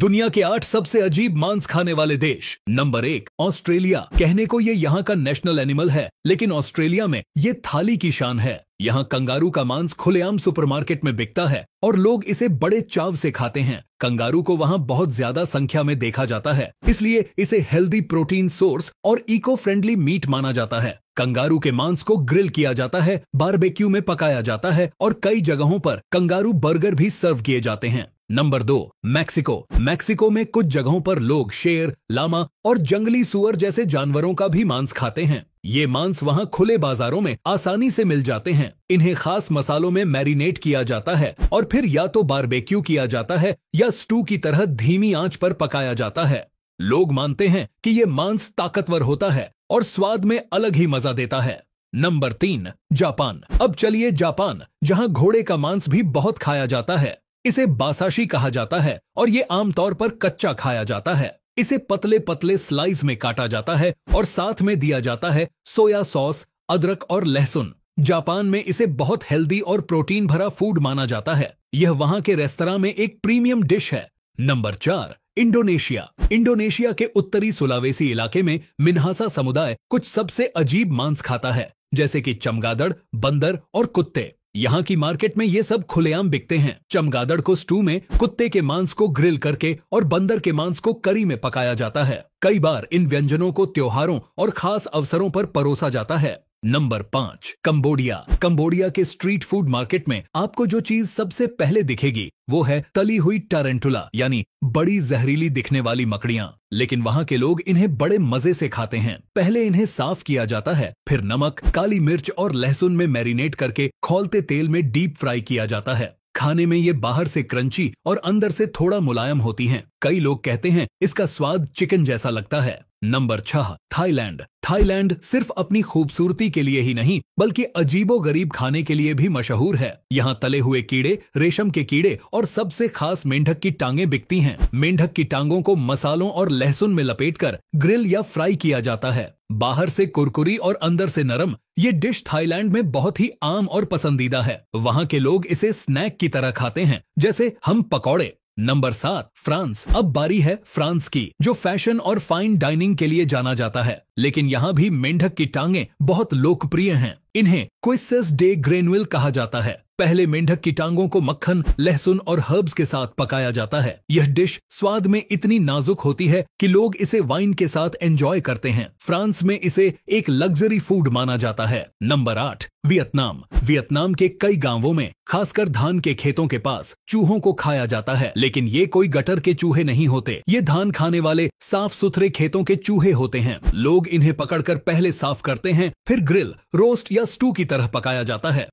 दुनिया के 8 सबसे अजीब मांस खाने वाले देश। Number 1 Australia. कहने को ये यहाँ का नेशनल एनिमल है, लेकिन ऑस्ट्रेलिया में ये थाली की शान है। यहाँ कंगारू का मांस खुलेआम सुपरमार्केट में बिकता है और लोग इसे बड़े चाव से खाते हैं। कंगारू को वहाँ बहुत ज्यादा संख्या में देखा जाता है, इसलिए इसे हेल्दी प्रोटीन सोर्स और इको फ्रेंडली मीट माना जाता है। कंगारू के मांस को ग्रिल किया जाता है, बारबेक्यू में पकाया जाता है और कई जगहों पर कंगारू बर्गर भी सर्व किए जाते हैं। Number 2 Mexico. मैक्सिको में कुछ जगहों पर लोग शेर, लामा और जंगली सुअर जैसे जानवरों का भी मांस खाते हैं। ये मांस वहाँ खुले बाजारों में आसानी से मिल जाते हैं। इन्हें खास मसालों में मैरिनेट किया जाता है और फिर या तो बारबेक्यू किया जाता है या स्टू की तरह धीमी आंच पर पकाया जाता है। लोग मानते हैं कि ये मांस ताकतवर होता है और स्वाद में अलग ही मजा देता है। Number 3 Japan. अब चलिए जापान, जहाँ घोड़े का मांस भी बहुत खाया जाता है। इसे बासाशी कहा जाता है और ये आमतौर पर कच्चा खाया जाता है। इसे पतले पतले स्लाइस में काटा जाता है और साथ में दिया जाता है सोया सॉस, अदरक और लहसुन। जापान में इसे बहुत हेल्दी और प्रोटीन भरा फूड माना जाता है। यह वहां के रेस्तरां में एक प्रीमियम डिश है। Number 4 Indonesia. इंडोनेशिया के उत्तरी सुलावेसी इलाके में मिन्हासा समुदाय कुछ सबसे अजीब मांस खाता है, जैसे कि चमगादड़, बंदर और कुत्ते। यहाँ की मार्केट में ये सब खुलेआम बिकते हैं। चमगादड़ को स्टू में, कुत्ते के मांस को ग्रिल करके और बंदर के मांस को करी में पकाया जाता है। कई बार इन व्यंजनों को त्योहारों और खास अवसरों पर परोसा जाता है। Number 5 Cambodia. कंबोडिया के स्ट्रीट फूड मार्केट में आपको जो चीज सबसे पहले दिखेगी वो है तली हुई टारंटुला, यानी बड़ी जहरीली दिखने वाली मकड़ियां। लेकिन वहाँ के लोग इन्हें बड़े मजे से खाते हैं। पहले इन्हें साफ किया जाता है, फिर नमक, काली मिर्च और लहसुन में मैरिनेट करके खौलते तेल में डीप फ्राई किया जाता है। खाने में ये बाहर से क्रंची और अंदर से थोड़ा मुलायम होती हैं। कई लोग कहते हैं इसका स्वाद चिकन जैसा लगता है। Number 6 Thailand. थाईलैंड सिर्फ अपनी खूबसूरती के लिए ही नहीं, बल्कि अजीबोगरीब खाने के लिए भी मशहूर है। यहाँ तले हुए कीड़े, रेशम के कीड़े और सबसे खास मेंढक की टांगें बिकती हैं। मेंढक की टांगों को मसालों और लहसुन में लपेटकर ग्रिल या फ्राई किया जाता है। बाहर से कुरकुरी और अंदर से नरम, ये डिश थाईलैंड में बहुत ही आम और पसंदीदा है। वहाँ के लोग इसे स्नैक की तरह खाते हैं, जैसे हम पकौड़े। Number 7 France. अब बारी है फ्रांस की, जो फैशन और फाइन डाइनिंग के लिए जाना जाता है। लेकिन यहाँ भी मेंढक की टांगें बहुत लोकप्रिय हैं। इन्हें क्विसेस डे ग्रेनुल कहा जाता है। पहले मेंढक की टांगों को मक्खन, लहसुन और हर्ब्स के साथ पकाया जाता है। यह डिश स्वाद में इतनी नाजुक होती है कि लोग इसे वाइन के साथ एंजॉय करते हैं। फ्रांस में इसे एक लग्जरी फूड माना जाता है। Number 8 Vietnam. वियतनाम के कई गांवों में, खासकर धान के खेतों के पास, चूहों को खाया जाता है। लेकिन ये कोई गटर के चूहे नहीं होते। ये धान खाने वाले साफ सुथरे खेतों के चूहे होते हैं। लोग इन्हें पकड़कर पहले साफ करते हैं, फिर ग्रिल, रोस्ट या स्टू की तरह पकाया जाता है।